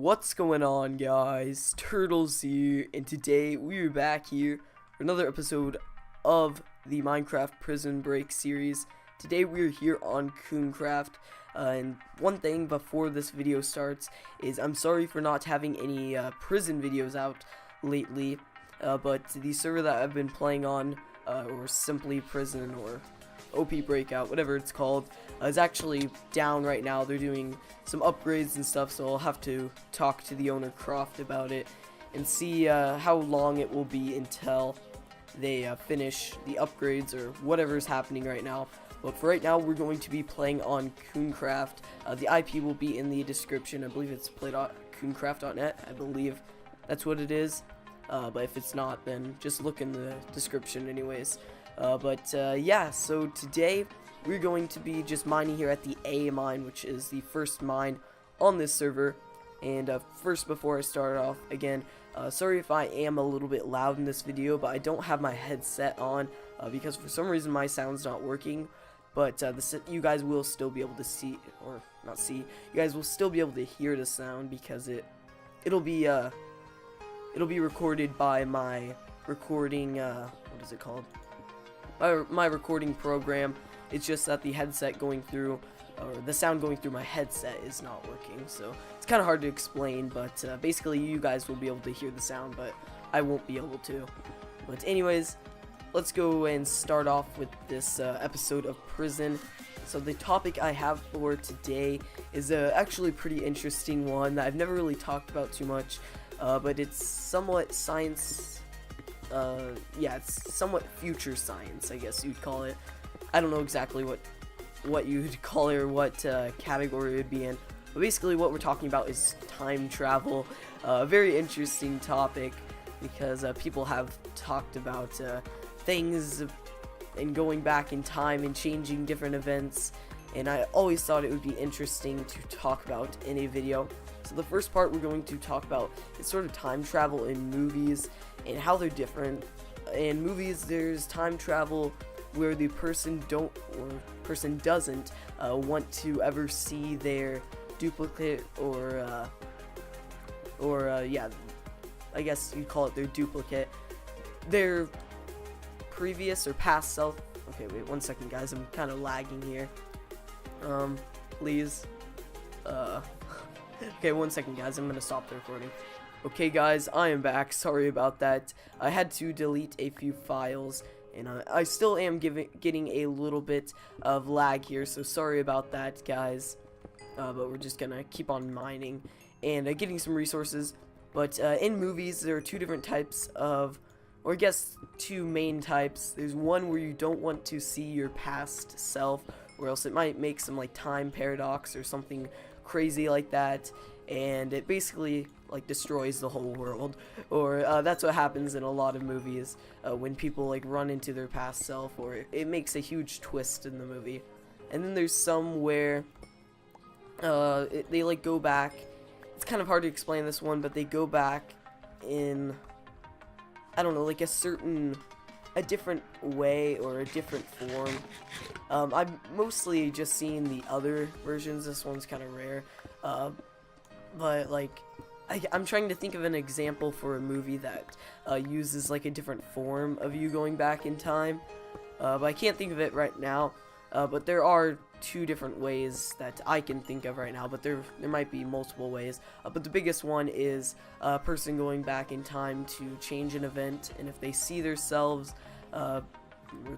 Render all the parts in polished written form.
What's going on, guys? Turtles here, and today we're back here for another episode of the Minecraft Prison Break series. Today we're here on Cooncraft, and one thing before this video starts is I'm sorry for not having any prison videos out lately, but the server that I've been playing on, or simply Prison, or OP Breakout, whatever it's called, is actually down right now. They're doing some upgrades and stuff, so I'll have to talk to the owner Croft about it and see how long it will be until they finish the upgrades or whatever's happening right now. But for right now, we're going to be playing on Cooncraft. The IP will be in the description. I believe it's play.cooncraft.net. I believe that's what it is. But if it's not, then just look in the description anyways. Yeah, so today we're going to be just mining here at the A mine, which is the first mine on this server. And first, before I start off, again, sorry if I am a little bit loud in this video, but I don't have my headset on because for some reason my sound's not working. But you guys will still be able to see, or not see, you guys will still be able to hear the sound because it'll be recorded by my recording, what is it called? My recording program. It's just that the headset going through, or the sound going through my headset is not working, so it's kind of hard to explain, but basically you guys will be able to hear the sound, but I won't be able to. But anyways, let's go and start off with this episode of Prison. So the topic I have for today is actually a pretty interesting one that I've never really talked about too much, but it's somewhat science. Yeah, it's somewhat future science, I guess you'd call it. I don't know exactly what you'd call it or what category it would be in, but basically what we're talking about is time travel. A very interesting topic because people have talked about things and going back in time and changing different events, and I always thought it would be interesting to talk about in a video. So the first part we're going to talk about is sort of time travel in movies and how they're different. In movies, there's time travel where the person doesn't want to ever see their duplicate, or yeah, I guess you'd call it their duplicate, their previous or past self. Okay, wait 1 second, guys, I'm kind of lagging here. Please. Okay, 1 second, guys, I'm gonna stop the recording. Okay, guys, I am back. Sorry about that. I had to delete a few files, and I still am getting a little bit of lag here, so sorry about that, guys. But we're just gonna keep on mining and getting some resources. But in movies, there are two different types of, or I guess two main types. There's one where you don't want to see your past self, or else it might make some like time paradox or something crazy like that, and it basically like destroys the whole world, or that's what happens in a lot of movies when people like run into their past self, or it makes a huge twist in the movie. And then there's some where they like go back. It's kind of hard to explain this one, but they go back in, I don't know, like a different way or a different form. I've mostly just seen the other versions. This one's kind of rare, but like I'm trying to think of an example for a movie that uses like a different form of you going back in time, but I can't think of it right now. But there are two different ways that I can think of right now, but there might be multiple ways. But the biggest one is a person going back in time to change an event, and if they see themselves or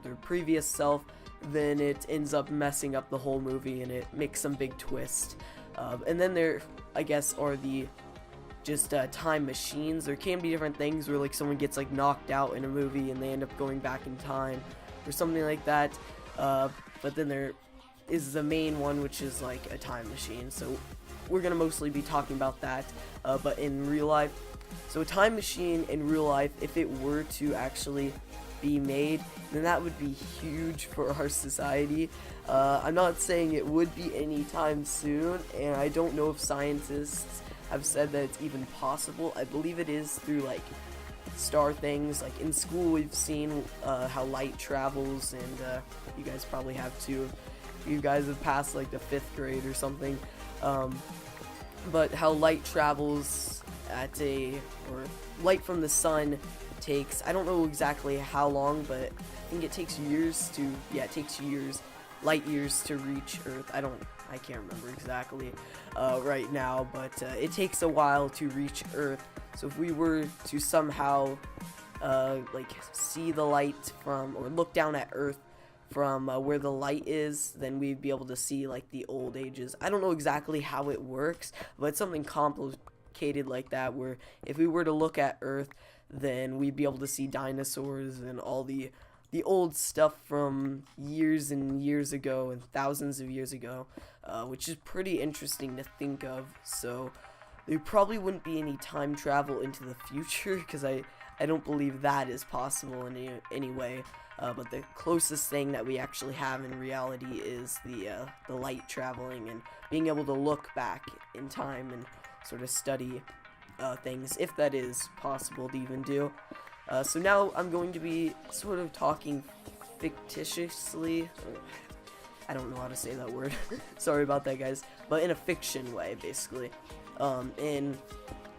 their previous self, then it ends up messing up the whole movie, and it makes some big twist. And then there, I guess, are the just time machines. There can be different things where like someone gets like knocked out in a movie and they end up going back in time or something like that. But then there is the main one, which is like a time machine. So we're gonna mostly be talking about that, but in real life. So a time machine in real life, if it were to actually be made, then that would be huge for our society. I'm not saying it would be anytime soon, and I don't know if scientists have said that it's even possible. I believe it is through like star things. Like in school we've seen how light travels, and you guys probably have too. You guys have passed like the 5th grade or something. but how light travels at or light from the sun takes, I don't know exactly how long, but I think it takes years to, yeah, it takes years, light years to reach Earth. I can't remember exactly right now, but it takes a while to reach Earth. So if we were to somehow like see the light from, or look down at Earth from where the light is, then we'd be able to see like the old ages. I don't know exactly how it works, but it's something complicated like that, where if we were to look at Earth, then we'd be able to see dinosaurs and all the old stuff from years and years ago and thousands of years ago, which is pretty interesting to think of. So there probably wouldn't be any time travel into the future, because I don't believe that is possible in any way. But the closest thing that we actually have in reality is the light traveling and being able to look back in time and sort of study things, if that is possible to even do. So now I'm going to be sort of talking fictitiously. I don't know how to say that word. Sorry about that, guys. But in a fiction way, basically. In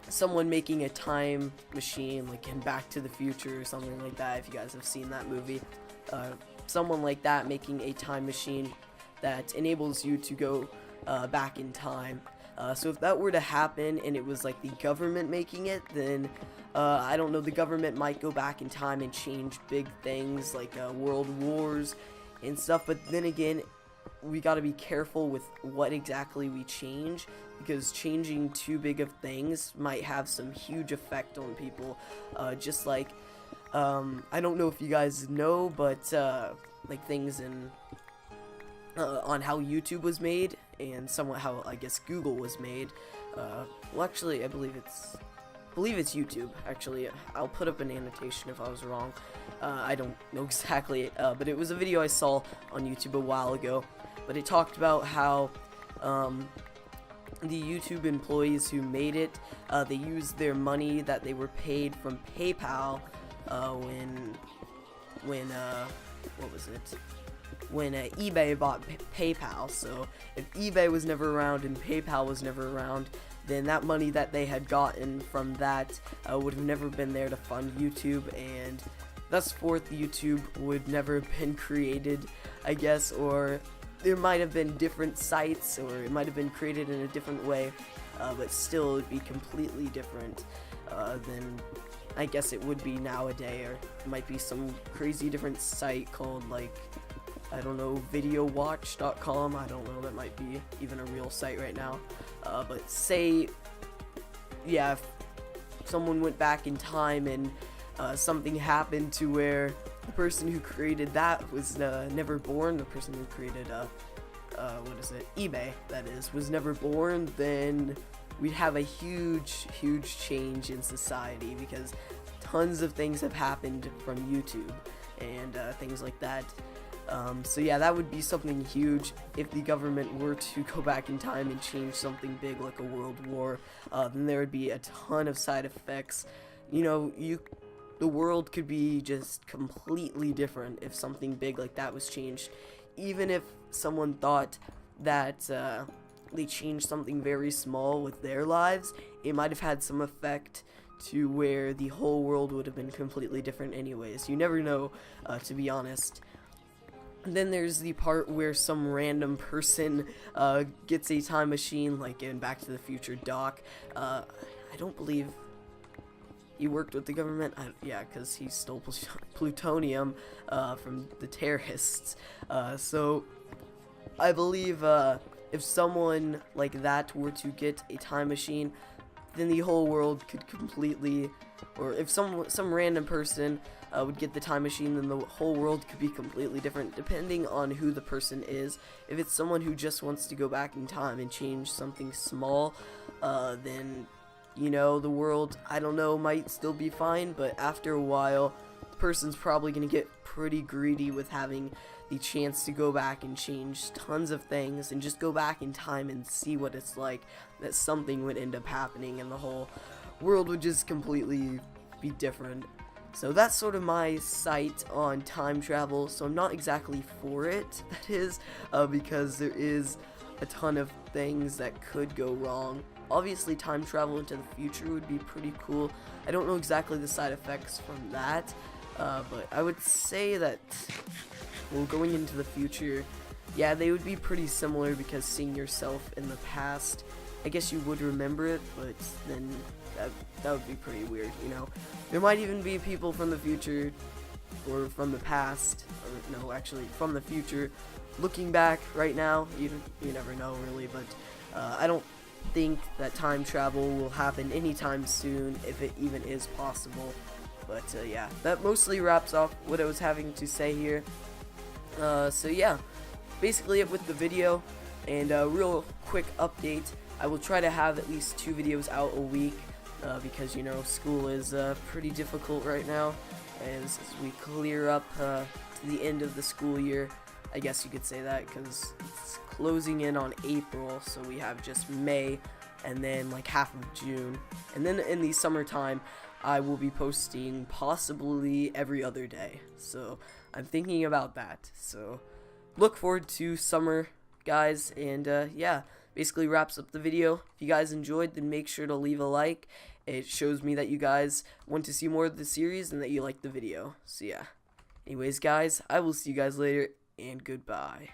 someone making a time machine, like in Back to the Future or something like that, if you guys have seen that movie. Someone like that making a time machine that enables you to go back in time. So if that were to happen and it was like the government making it, then I don't know, the government might go back in time and change big things like world wars and stuff. But then again, we got to be careful with what exactly we change, because changing too big of things might have some huge effect on people. Just like, I don't know if you guys know, but like things in on how YouTube was made, and somewhat how, I guess, Google was made. Well, actually, I believe it's YouTube. Actually, I'll put up an annotation if I was wrong. I don't know exactly, but it was a video I saw on YouTube a while ago. But it talked about how the YouTube employees who made it, they used their money that they were paid from PayPal when what was it? When eBay bought PayPal. So if eBay was never around and PayPal was never around, then that money that they had gotten from that would have never been there to fund YouTube, and thus forth YouTube would never have been created, I guess, or there might have been different sites, or it might have been created in a different way, but still it would be completely different than I guess it would be nowadays, or it might be some crazy different site called, like, I don't know, videowatch.com. I don't know, that might be even a real site right now. But say, yeah, if someone went back in time and something happened to where the person who created that was never born, the person who created, eBay, that is, was never born, then we'd have a huge change in society, because tons of things have happened from YouTube and things like that. So yeah, that would be something huge if the government were to go back in time and change something big like a world war. Then there would be a ton of side effects. You know, the world could be just completely different if something big like that was changed. Even if someone thought that they changed something very small with their lives, it might have had some effect to where the whole world would have been completely different anyways. You never know, to be honest. And then there's the part where some random person gets a time machine, like in Back to the Future Doc. I don't believe he worked with the government. Yeah, because he stole plutonium from the terrorists. So I believe if someone like that were to get a time machine, then the whole world could completely, or if some random person would get the time machine, then the whole world could be completely different, depending on who the person is. If it's someone who just wants to go back in time and change something small, then, you know, the world, I don't know, might still be fine, but after a while, the person's probably going to get pretty greedy with having the chance to go back and change tons of things and just go back in time and see what it's like, that something would end up happening and the whole world would just completely be different. So that's sort of my sight on time travel. So I'm not exactly for it, that is, because there is a ton of things that could go wrong. Obviously, time travel into the future would be pretty cool. I don't know exactly the side effects from that, but I would say that, well, going into the future, yeah, they would be pretty similar, because seeing yourself in the past, I guess you would remember it, but then that would be pretty weird, you know. There might even be people from the future, or from the past, or no, actually from the future, looking back right now. You never know, really, but I don't think that time travel will happen anytime soon, if it even is possible. But yeah, that mostly wraps up what I was having to say here. So yeah, basically it with the video, and a real quick update. I will try to have at least 2 videos out a week, because, you know, school is pretty difficult right now, as we clear up to the end of the school year. I guess you could say that, because it's closing in on April, so we have just May, and then like half of June, and then in the summertime I will be posting possibly every other day, so I'm thinking about that. So look forward to summer, guys, and yeah, basically wraps up the video. If you guys enjoyed, then make sure to leave a like. It shows me that you guys want to see more of the series and that you like the video. So yeah, anyways, guys, I will see you guys later, and goodbye.